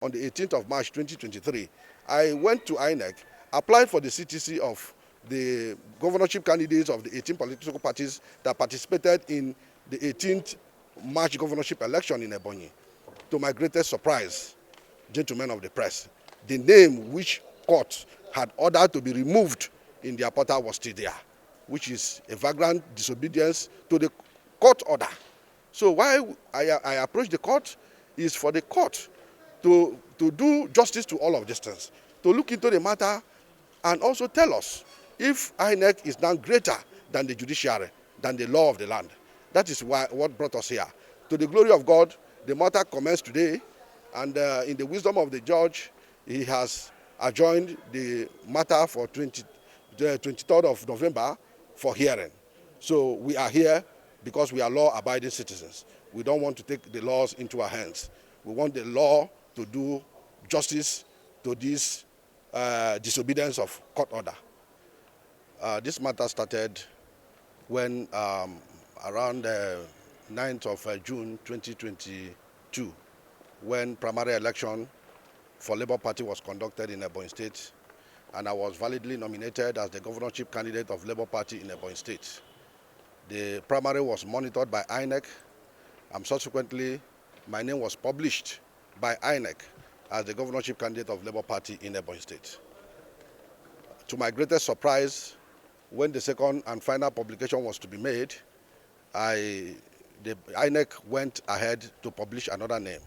on the 18th of March 2023, I went to INEC, applied for the CTC of the governorship candidates of the 18 political parties that participated in the 18th March governorship election in Ebonyi. To my greatest surprise, gentlemen of the press, the name which court had ordered to be removed in their portal was still there, which is a vagrant disobedience to the court order. So why I approached the court is for the court to do justice to all of these things, to look into the matter and also tell us if INEC is now greater than the judiciary, than the law of the land. That is what brought us here. To the glory of God, the matter commenced today, and in the wisdom of the judge, he has adjourned the matter for the 23rd of November for hearing. So we are here because we are law-abiding citizens. We don't want to take the laws into our hands. We want the law to do justice to this disobedience of court order. This matter started when around 9th of June 2022, when primary election for Labour Party was conducted in Ebonyi State, and I was validly nominated as the governorship candidate of Labour Party in Ebonyi State. The primary was monitored by INEC, and subsequently my name was published by INEC as the governorship candidate of Labour Party in Ebonyi State. To my greatest surprise, when the second and final publication was to be made, the INEC went ahead to publish another name.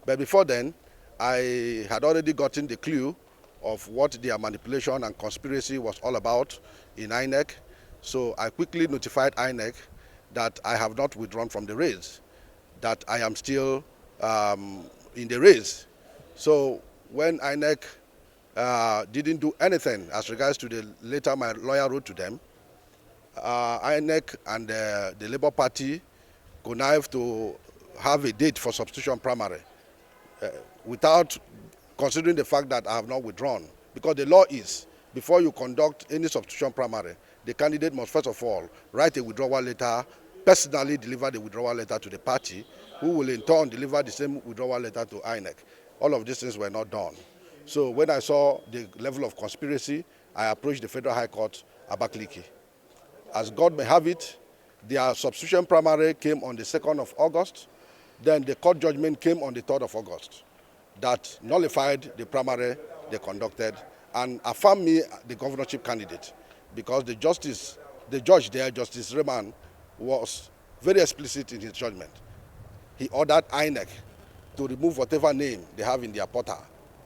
But before then, I had already gotten the clue of what their manipulation and conspiracy was all about in INEC. So I quickly notified INEC that I have not withdrawn from the race, that I am still in the race. So when INEC didn't do anything as regards to the letter my lawyer wrote to them, INEC and the Labour Party connived to have a date for substitution primary without considering the fact that I have not withdrawn. Because the law is, before you conduct any substitution primary, the candidate must first of all write a withdrawal letter, personally deliver the withdrawal letter to the party, who will in turn deliver the same withdrawal letter to INEC. All of these things were not done. So when I saw the level of conspiracy, I approached the Federal High Court, Abakaliki. As God may have it, their substitution primary came on the 2nd of August. Then the court judgment came on the 3rd of August that nullified the primary they conducted and affirmed me the governorship candidate, because the judge there, Justice Rayman, was very explicit in his judgment. He ordered INEC to remove whatever name they have in their portal.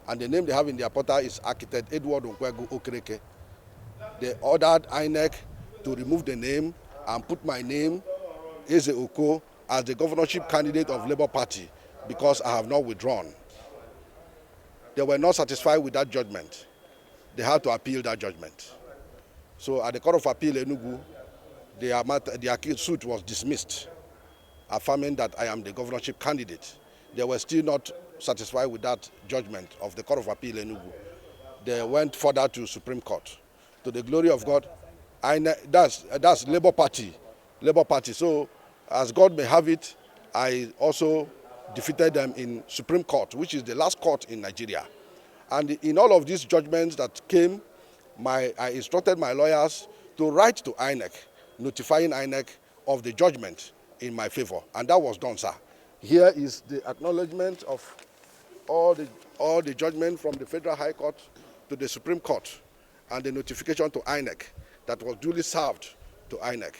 And the name they have in their portal is Architect Edward Nkwegu Okereke. They ordered INEC to remove the name and put my name, Eze Oko, as the governorship candidate of Labour Party because I have not withdrawn. They were not satisfied with that judgment. They had to appeal that judgment. So at the Court of Appeal Enugu, their suit was dismissed, affirming that I am the governorship candidate. They were still not satisfied with that judgment of the Court of Appeal Enugu. They went further to Supreme Court. To the glory of God, that's Labour Party. Labour Party. So as God may have it, I also defeated them in Supreme Court, which is the last court in Nigeria. And in all of these judgments that came, I instructed my lawyers to write to INEC, notifying INEC of the judgment in my favor. And that was done, sir. Here is the acknowledgement of all the judgment from the Federal High Court to the Supreme Court and the notification to INEC that was duly served to INEC.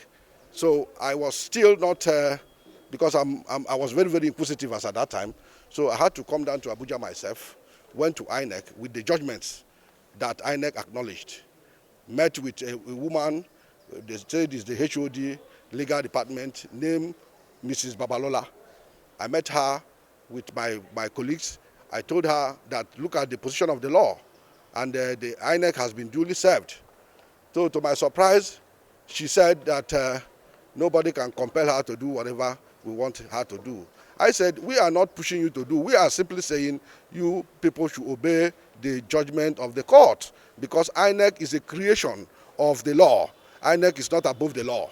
So I was still not, because I was very, very inquisitive as at that time, so I had to come down to Abuja myself, went to INEC with the judgments that INEC acknowledged, met with a woman, they said is the HOD legal department, named Mrs. Babalola. I met her with my colleagues. I told her that look at the position of the law, and the INEC has been duly served. So to my surprise, she said that nobody can compel her to do whatever we want her to do. I said, we are not pushing you to do. We are simply saying you people should obey the judgment of the court, because INEC is a creation of the law. INEC is not above the law.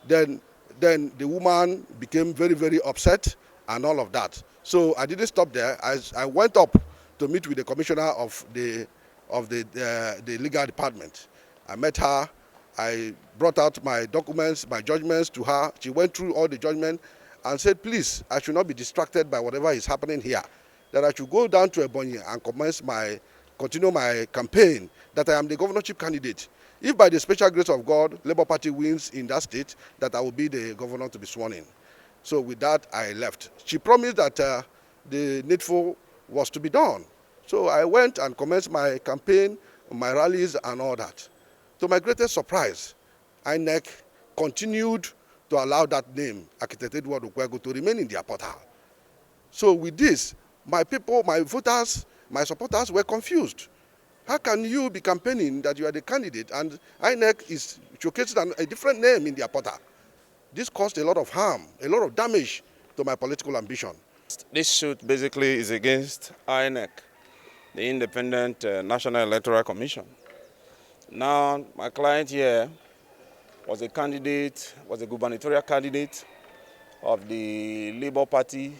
Then the woman became very, very upset and all of that. So I didn't stop there. I went up to meet with the commissioner of the legal department. I met her. I brought out my documents, my judgments to her. She went through all the judgment and said, please, I should not be distracted by whatever is happening here. That I should go down to Ebonyi and continue my campaign, that I am the governorship candidate. If by the special grace of God, Labour Party wins in that state, that I will be the governor to be sworn in. So with that, I left. She promised that the needful was to be done. So I went and commenced my campaign, my rallies and all that. To my greatest surprise, INEC continued to allow that name, Architect Edward Okwego, to remain in their portal. So with this, my people, my voters, my supporters were confused. How can you be campaigning that you are the candidate and INEC is showcasing a different name in their portal? This caused a lot of harm, a lot of damage to my political ambition. This suit basically is against INEC, the Independent National Electoral Commission. Now, my client here was a candidate, was a gubernatorial candidate of the Labour Party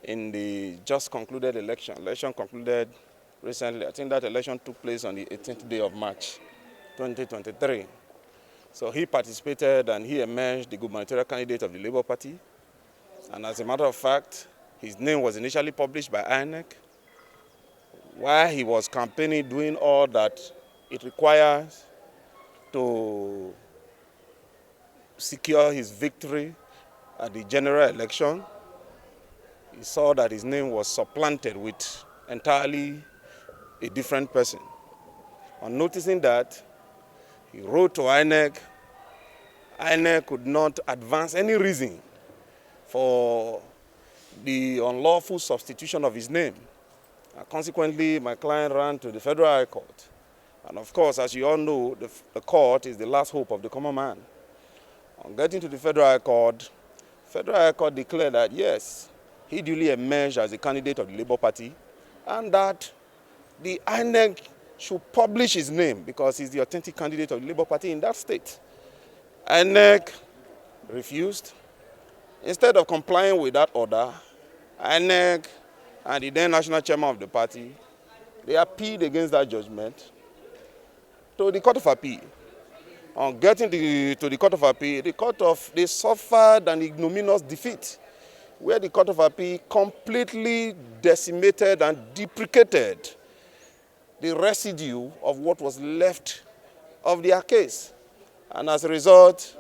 in the just concluded election. Election concluded recently. I think that election took place on the 18th day of March, 2023. So he participated and he emerged the gubernatorial candidate of the Labour Party. And as a matter of fact, his name was initially published by INEC. While he was campaigning, doing all that it requires to secure his victory at the general election, he saw that his name was supplanted with entirely a different person. On noticing that, he wrote to INEC. INEC could not advance any reason for the unlawful substitution of his name. And consequently, my client ran to the Federal High Court. And of course, as you all know, the court is the last hope of the common man. On getting to the Federal High Court declared that yes, he duly emerged as a candidate of the Labour Party and that the INEC should publish his name because he's the authentic candidate of the Labour Party in that state. INEC refused. Instead of complying with that order, INEC and the then national chairman of the party, they appealed against that judgment to the Court of Appeal. On getting to the Court of Appeal, they suffered an ignominious defeat, where the Court of Appeal completely decimated and deprecated the residue of what was left of their case. And as a result,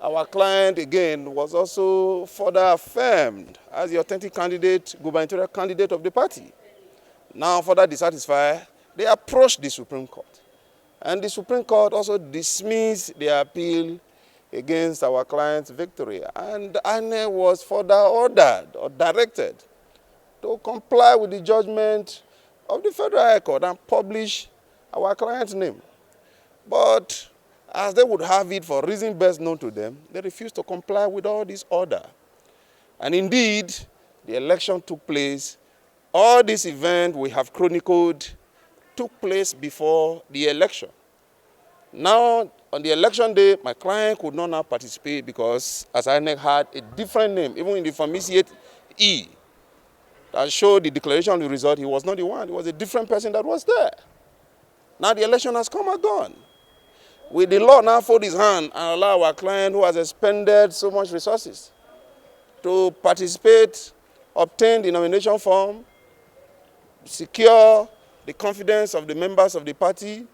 our client again was also further affirmed as the authentic candidate, gubernatorial candidate of the party. Now, further dissatisfied, they approached the Supreme Court. And the Supreme Court also dismissed the appeal against our client's victory. And INEC was further ordered or directed to comply with the judgment of the Federal High Court and publish our client's name. But as they would have it for reason best known to them, they refused to comply with all this order. And indeed, the election took place. All this event we have chronicled took place before the election. Now, on the election day, my client could not now participate because, as INEC had a different name, even in the formiciate E, that showed the declaration of the result, he was not the one. It was a different person that was there. Now the election has come and gone. Will the law now fold his hand and allow our client who has expended so much resources to participate, obtain the nomination form, secure the confidence of the members of the party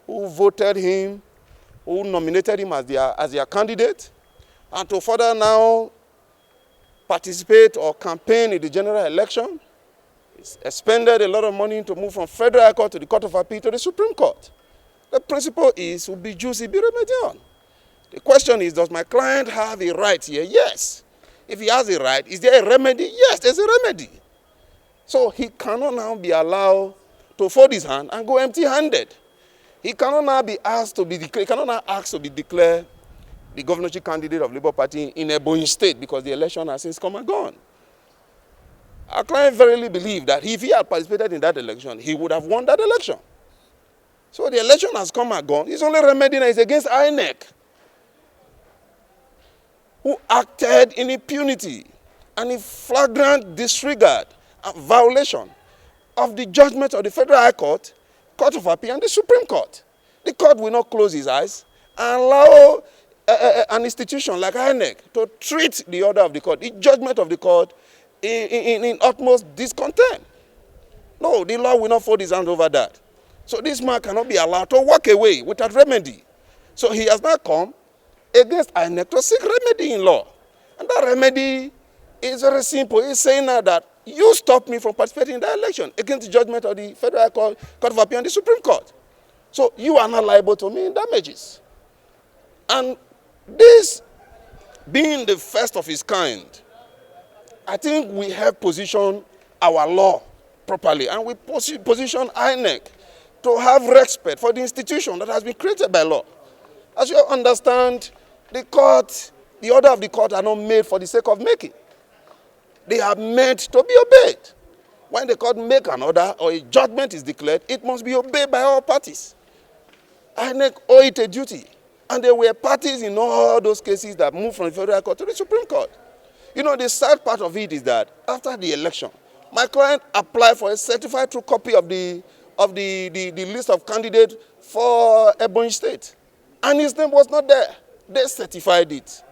who voted him, who nominated him as their candidate, and to further now participate or campaign in the general election? It's expended a lot of money to move from Federal High Court to the Court of Appeal to the Supreme Court. The principle is, ubi jus ibi remedium. The question is, does my client have a right here? Yes. If he has a right, is there a remedy? Yes, there's a remedy. So he cannot now be allowed to fold his hand and go empty-handed. He cannot now be asked to be declared, the governorship candidate of Labour Party in Ebonyi State because the election has since come and gone. Our client verily believed that if he had participated in that election, he would have won that election. So the election has come and gone. His only remedy is against INEC, who acted in impunity and in flagrant disregard and violation of the judgment of the Federal High Court, Court of Appeal, and the Supreme Court. The court will not close his eyes and allow an institution like INEC to treat the order of the court, the judgment of the court, in utmost discontent. No, the law will not fold his hands over that. So this man cannot be allowed to walk away without remedy. So he has now come against INEC to seek remedy in law. And that remedy is very simple. He's saying now that you stopped me from participating in the election against the judgment of the Federal Court of Appeal and the Supreme Court. So you are not liable to me in damages. And this being the first of its kind, I think we have positioned our law properly, and we position INEC to have respect for the institution that has been created by law. As you understand, the order of the court are not made for the sake of making. They are meant to be obeyed. When the court make an order or a judgment is declared, it must be obeyed by all parties. INEC owe it a duty. And there were parties in all those cases that moved from the Federal Court to the Supreme Court. You know, the sad part of it is that after the election, my client applied for a certified true copy of the list of candidates for Ebonyi State. And his name was not there. They certified it.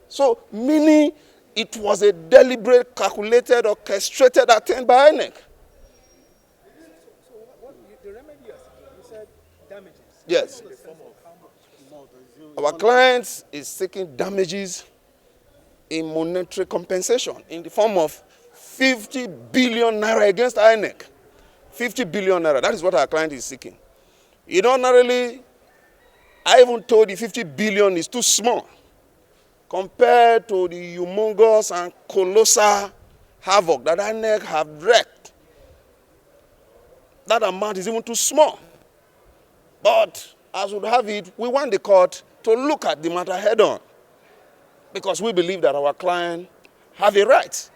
So, meaning it was a deliberate, calculated, orchestrated attempt by INEC. So what the remedy you said damages? Yes. Our client is seeking damages in monetary compensation in the form of 50 billion naira against INEC. 50 billion naira, that is what our client is seeking. You know, narrowly, I even told you 50 billion is too small compared to the humongous and colossal havoc that INEC have wreaked. That amount is even too small. But as would have it, we want the court to look at the matter head on, because we believe that our client have a right.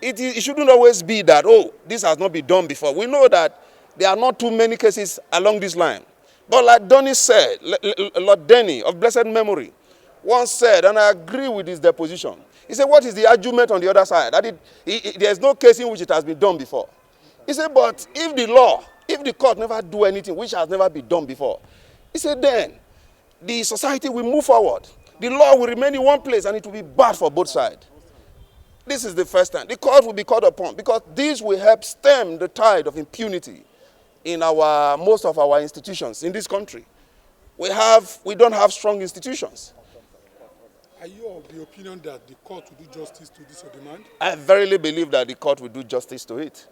It shouldn't always be that, oh, this has not been done before. We know that there are not too many cases along this line. But like Donny said, Lord Denny of blessed memory, once said, and I agree with his deposition, he said, what is the argument on the other side? That there is no case in which it has been done before. He said, but if the court never do anything which has never been done before, he said, then the society will move forward. The law will remain in one place and it will be bad for both sides. This is the first time. The court will be called upon because this will help stem the tide of impunity in most of our institutions in this country. We don't have strong institutions. Are you of the opinion that the court will do justice to this demand? I verily believe that the court will do justice to it.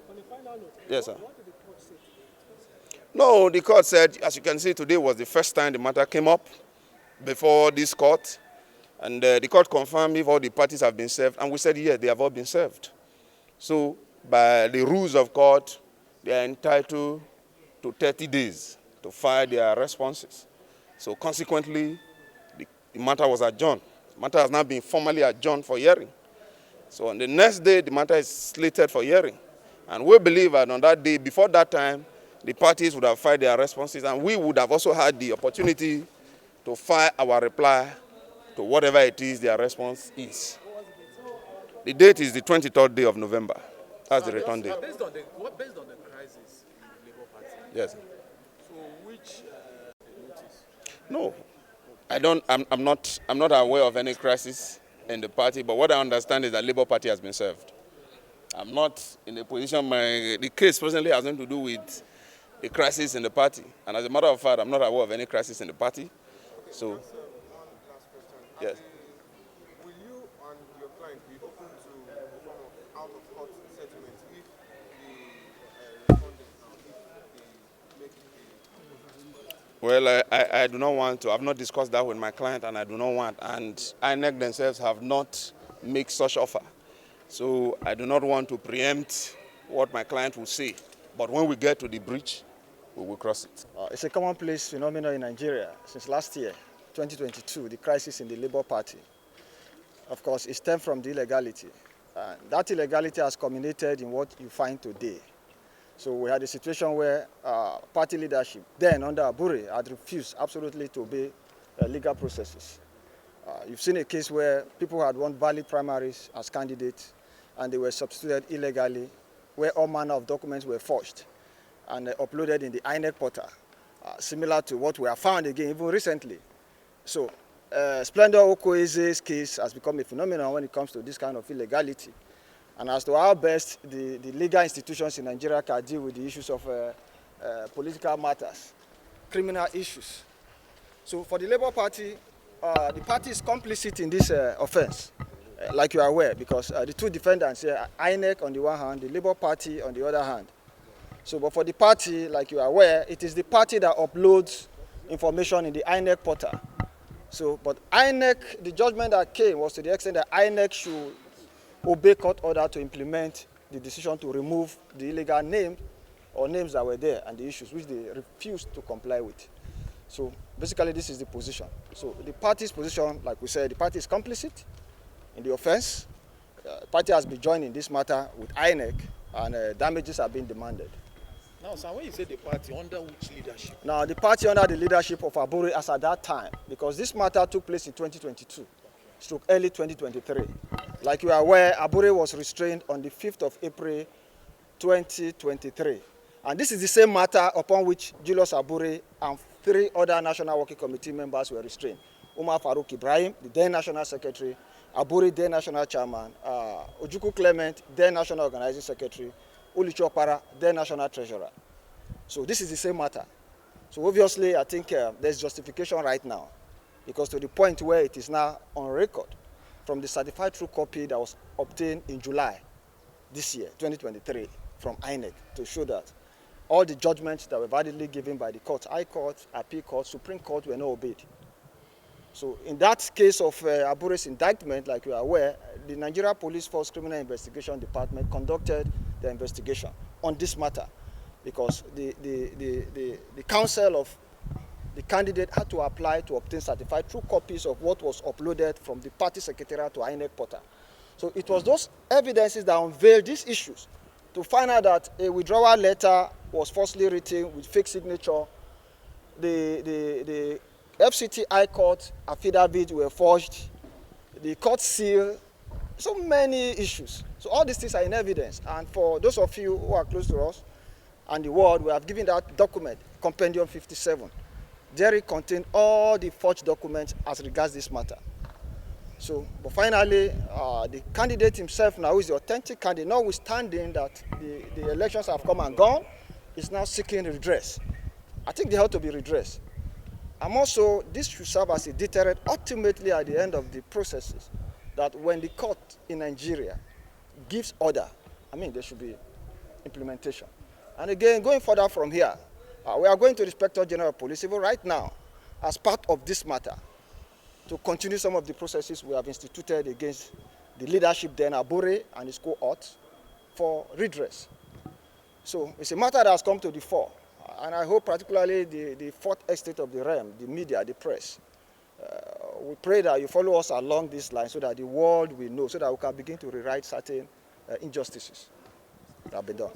On a final note, yes, sir. What did the court say? No, the court said, as you can see, today was the first time the matter came up before this court. And the court confirmed if all the parties have been served. And we said, yes, they have all been served. So, by the rules of court, they are entitled to 30 days to file their responses. So, consequently, the matter was adjourned. The matter has now been formally adjourned for hearing. So, on the next day, the matter is slated for hearing. And we believe that on that day, before that time, the parties would have filed their responses, and we would have also had the opportunity to file our reply to whatever it is their response is. The date is the 23rd day of November. That's the return date. Based on the crisis in the Labour Party. Yes. So which notice? No, I'm not aware of any crisis in the party. But what I understand is that Labour Party has been served. I'm not in a position. The case presently has nothing to do with a crisis in the party. And as a matter of fact, I'm not aware of any crisis in the party. So. Yes. Will you and your client be open to a form of out-of-court settlement if the respondents make the... Well, I do not want to. I've not discussed that with my client, and I do not want. And INEC themselves have not made such offer. So I do not want to preempt what my client will say. But when we get to the breach, we will cross it. It's a commonplace phenomenon in Nigeria since last year. 2022, the crisis in the Labour Party. Of course, it stemmed from the illegality. That illegality has culminated in what you find today. So we had a situation where party leadership, then under Abure, had refused absolutely to obey legal processes. You've seen a case where people had won valid primaries as candidates, and they were substituted illegally, where all manner of documents were forged and uploaded in the INEC portal, similar to what we have found again even recently. So Splendor Okoeze's case has become a phenomenon when it comes to this kind of illegality. And as to how best the legal institutions in Nigeria can deal with the issues of political matters, criminal issues. So for the Labour Party, the party is complicit in this offense, like you are aware, because the two defendants here, INEC on the one hand, the Labour Party on the other hand. So, but for the party, like you are aware, it is the party that uploads information in the INEC portal. So, but INEC, the judgment that came was to the extent that INEC should obey court order to implement the decision to remove the illegal name or names that were there and the issues which they refused to comply with. So basically this is the position. So the party's position, like we said, the party is complicit in the offense. The party has been joined in this matter with INEC and damages are being demanded. Now, sir, when you say the party, under which leadership? Now the party under the leadership of Abure as at that time, because this matter took place in 2022, stroke early 2023. Like you are aware, Abure was restrained on the 5th of April 2023. And this is the same matter upon which Julius Abure and 3 other National Working Committee members were restrained. Umar Farouk Ibrahim, the then National Secretary, Abure, then National Chairman, Ojukwu Clement, then National Organizing Secretary, Ulicho Opara, then National Treasurer. So this is the same matter. So obviously, I think there's justification right now, because to the point where it is now on record from the certified true copy that was obtained in July this year, 2023, from INEC, to show that all the judgments that were validly given by the court, High Court, Appeal Court, Supreme Court, were not obeyed. So in that case of Abure's indictment, like you are aware, the Nigeria Police Force Criminal Investigation Department conducted the investigation on this matter, because the counsel of the candidate had to apply to obtain certified true copies of what was uploaded from the party secretariat to INEC portal. So it was those evidences that unveiled these issues to find out that a withdrawal letter was falsely written with fake signature. The FCT High Court affidavit were forged. The court seal, so many issues. So all these things are in evidence. And for those of you who are close to us and the world, we have given that document, Compendium 57. There it contains all the forged documents as regards this matter. So, but finally, the candidate himself now, who is the authentic candidate, notwithstanding that the elections have come and gone, is now seeking redress. I think they have to be redressed. And also, this should serve as a deterrent ultimately at the end of the processes, that when the court in Nigeria gives order, I mean, there should be implementation. And again, going further from here, we are going to the Inspector General of Police even right now as part of this matter to continue some of the processes we have instituted against the leadership then, Abure and his cohorts, for redress. So it's a matter that has come to the fore. And I hope particularly the fourth estate of the realm, the media, the press, we pray that you follow us along this line so that the world will know, so that we can begin to rewrite certain injustices that have been done.